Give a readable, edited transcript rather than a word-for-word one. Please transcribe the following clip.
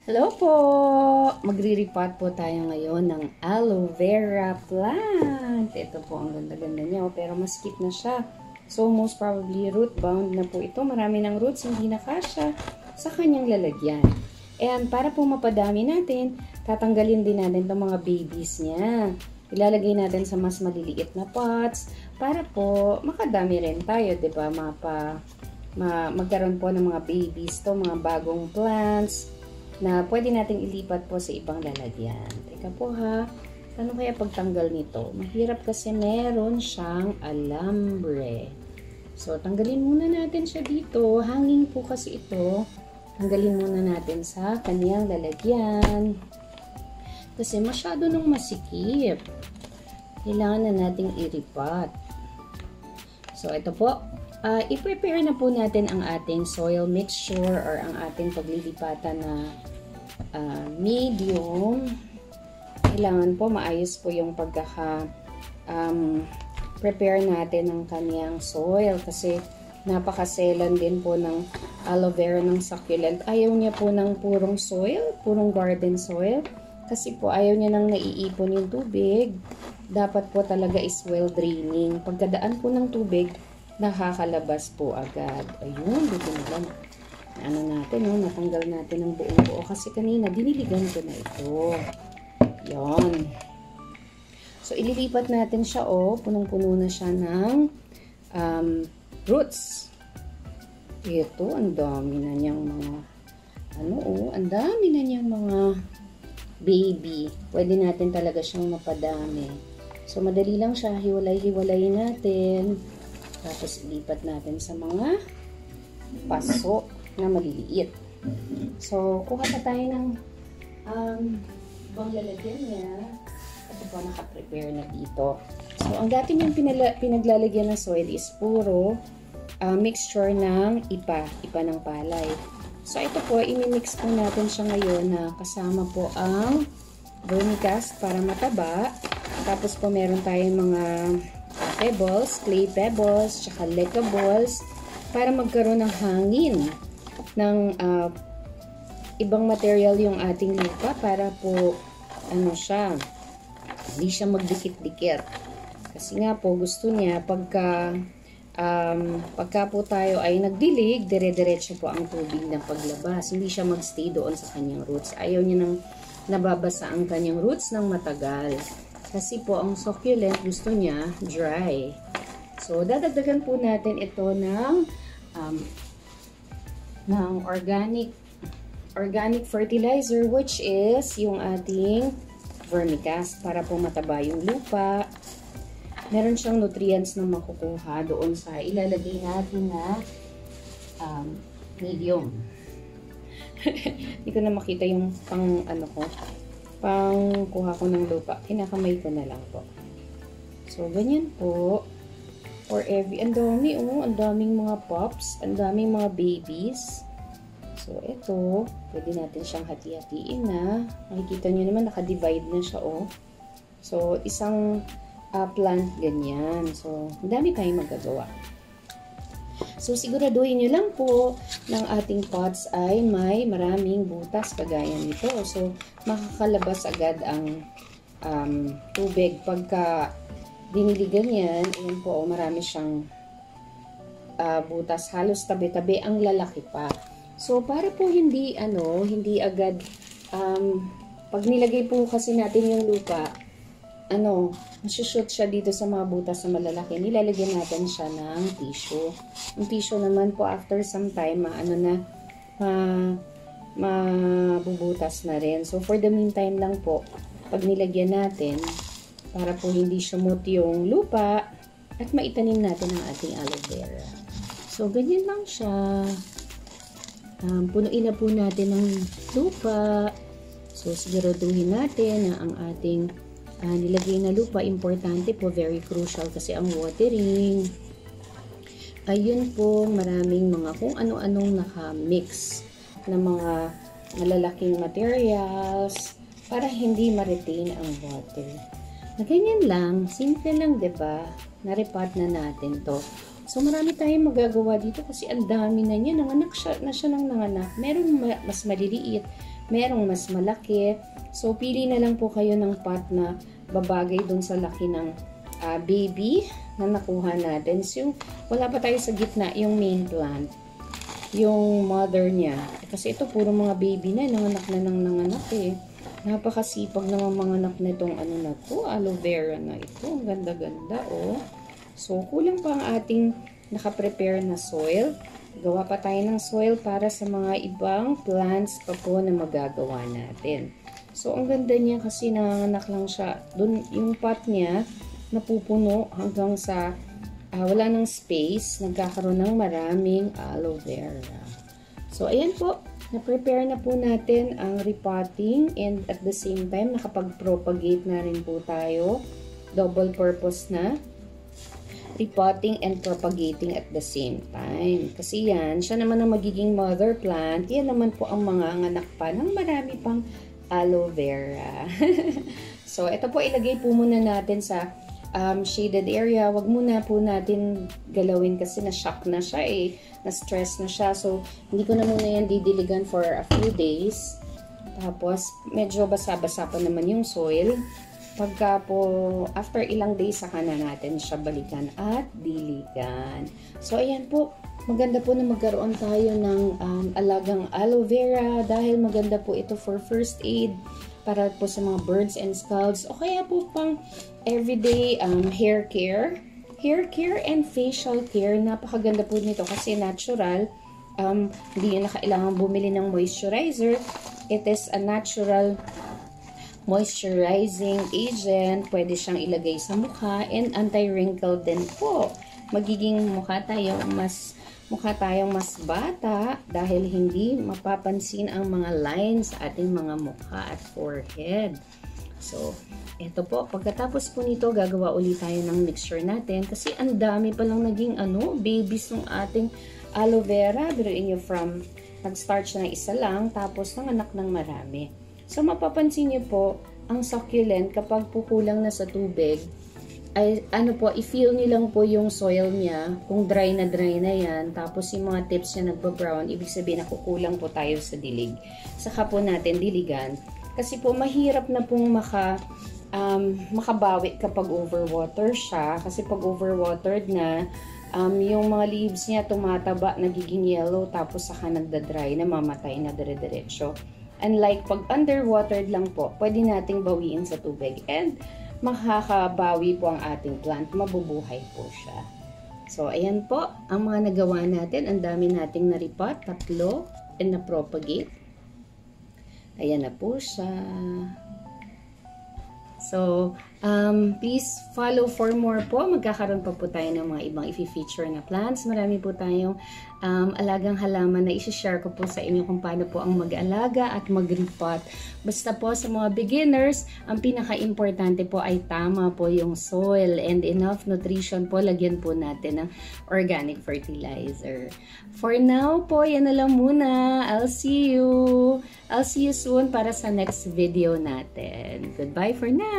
Hello po! Magre-repot po tayo ngayon ng aloe vera plant. Ito po, ang ganda-ganda niya. Pero maskip na siya. So, most probably root bound na po ito. Marami ng roots, hindi na kasya sa kanyang lalagyan. And para po mapadami natin, tatanggalin din natin itong mga babies niya. Ilalagay natin sa mas maliliit na pots para po makadami rin tayo, diba? Magkaroon po ng mga babies to, mga bagong plants na pwede nating ilipat po sa ibang lalagyan. Teka po ha, ano kaya pagtanggal nito? Mahirap kasi meron siyang alambre. So, tanggalin muna natin siya dito. Hanging po kasi ito. Tanggalin muna natin sa kaniyang lalagyan. Kasi masyado nung masikip. Kailangan na nating iripat. So, ito po. I-prepare na po natin ang ating soil mixture or ang ating paglilipatan na medium. Kailangan po maayos po yung prepare natin ng kaniyang soil kasi napakaselan din po ng aloe vera ng succulent. Ayaw niya po ng purong soil, purong garden soil kasi po ayaw niya nang naiipon yung tubig. Dapat po talaga is well draining. Pagkadaan po ng tubig, nakakalabas po agad. Ayun, dito na lang. Ano natin, no? Natanggal natin ang buong buo. Kasi kanina, diniligan ko na ito. Yan. So, ililipat natin siya, oh. Punong-puno na siya ng roots. Ito, ang dami na niyang mga, ang dami na niyang mga baby. Pwede natin talaga siyang mapadami. So, madali lang siya. Hiwalay-hiwalay natin. Tapos, ilipat natin sa mga paso na maliliit. So, kuha pa tayo ng ibang lalagyan niya. Ito po, nakaprepare na dito. So, ang dati niyang pinaglalagyan ng soil is puro mixture ng ipa ng palay. So, ito po, imimix po natin siya ngayon na kasama po ang vermicast para mataba. Tapos po, meron tayong mga pebbles, clay pebbles, tsaka leca balls para magkaroon ng hangin ng ibang material yung ating lupa para po hindi siya magdikit-dikit. Kasi nga po gusto niya pagka po tayo ay nagdilig, dire-diretso po ang tubig ng paglabas. Hindi siya magstay doon sa kanyang roots. Ayaw niya nang nababasa ang kanyang roots ng matagal. Kasi po, ang succulent gusto niya dry. So, dadagdagan po natin ito ng organic fertilizer, which is yung ating vermicast para po mataba yung lupa. Meron siyang nutrients na makukuha doon sa ilalagay natin na medium. Hindi ko na makita yung pangkuha ko ng lupa. Kinakamay ko na lang po. So, ganyan po. For ang daming mga pups, ang daming mga babies. So, ito, pwede natin siyang hati-hatiin na. Makikita nyo naman, naka-divide na siya, oh. So, isang plant ganyan. So, ang dami tayong magagawa. So, siguraduhin nyo lang po ng ating pots ay may maraming butas kagaya nito. So, makakalabas agad ang tubig. Pagka diniligan yan, ayan po, marami siyang butas. Halos tabi-tabi, ang lalaki pa. So, para po hindi agad, pag nilagay po kasi natin yung lupa, masushoot siya dito sa mga butas na malalaki. Nilalagyan natin siya ng tissue. Yung tissue naman po, after some time, mabubutas na rin. So, for the meantime lang po, pag nilagyan natin, para po hindi sumot yung lupa, at maitanim natin ang ating aloe vera. So, ganyan lang siya. Punuin na po natin ng lupa. So, siguraduhin natin na ang ating nilagay na lupa, importante po, very crucial kasi ang watering. Ayun po, maraming mga kung ano-anong naka-mix na mga malalaking materials para hindi ma-retain ang water. Na ganyan lang, simple lang, diba? Na-repot na natin to. So, marami tayong magagawa dito kasi ang dami na niya. Nanganak siya, na siya ng nanganak. Meron mas maliliit, merong mas malaki. So, pili na lang po kayo ng pot na babagay dun sa laki ng baby na nakuha natin. So, wala pa tayo sa gitna, yung main plant, yung mother niya. Kasi ito, puro mga baby na, nanganak na ng nanganak eh. Napakasipag naman mga anak na itong ano na to, aloe vera na ito. Ang ganda-ganda oh. So, kulang pa ang ating nakaprepare na soil. Gawa pa tayo ng soil para sa mga ibang plants pa po na magagawa natin. So, ang ganda niya kasi nanganak lang siya. Doon, yung pot niya, napupuno hanggang sa wala ng space. Nagkakaroon ng maraming aloe vera. So, ayan po. Na-prepare na po natin ang repotting and at the same time, nakapag-propagate na rin po tayo. Double purpose na. Repotting and propagating at the same time. Kasi yan, siya naman ang magiging mother plant. Yan naman po ang mga anak pa ng marami pang aloe vera. So, ito po ilagay po muna natin sa shaded area. Wag muna po natin galawin kasi na-shock na siya eh. Na-stress na siya. So, hindi ko na muna yan didiligan for a few days. Tapos, medyo basa-basa pa naman yung soil. Pagka po, after ilang days, saka na natin siya balikan at diligan. So, ayan po. Maganda po na magkaroon tayo ng alagang aloe vera dahil maganda po ito for first aid para po sa mga birds and scalds o kaya po pang everyday hair care. Hair care and facial care. Napakaganda po nito kasi natural. Hindi nyo na kailangan bumili ng moisturizer. It is a natural moisturizing agent. Pwede siyang ilagay sa mukha and anti-wrinkle din po. Magiging mukha tayong mas bata dahil hindi mapapansin ang mga lines sa ating mga mukha at forehead. So, eto po. Pagkatapos po nito, gagawa ulit tayo ng mixture natin kasi ang dami palang naging babies ng ating aloe vera. Biruin nyo from nag-start siya ng isa lang tapos nanganak ng marami. So, mapapansin niyo po, ang succulent, kapag kukulang na sa tubig, ay, i-feel niyo lang po yung soil niya, kung dry na yan, tapos yung mga tips niya nagba-brown, ibig sabihin na kukulang po tayo sa dilig. Saka po natin diligan. Kasi po, mahirap na pong makabawi kapag overwater siya. Kasi pag overwatered na, yung mga leaves niya tumataba, nagiging yellow, tapos saka nagda-dry, namamatay na dire-diretso. Unlike pag underwatered lang po, pwede nating bawiin sa tubig and makakabawi po ang ating plant, mabubuhay po siya. So, ayan po, ang mga nagawa natin, ang dami nating na-repot, 3, and na-propagate. Ayan na po siya. So, please follow for more po. Magkakaroon pa po tayo ng mga ibang i-feature na plants. Marami po tayong alagang halaman na i-share ko po sa inyo kung paano po ang mag-alaga at mag-repot. Basta po sa mga beginners, ang pinaka-importante po ay tama po yung soil and enough nutrition po. Lagyan po natin ng organic fertilizer. For now po, yan na lang muna. I'll see you soon para sa next video natin. Goodbye for now!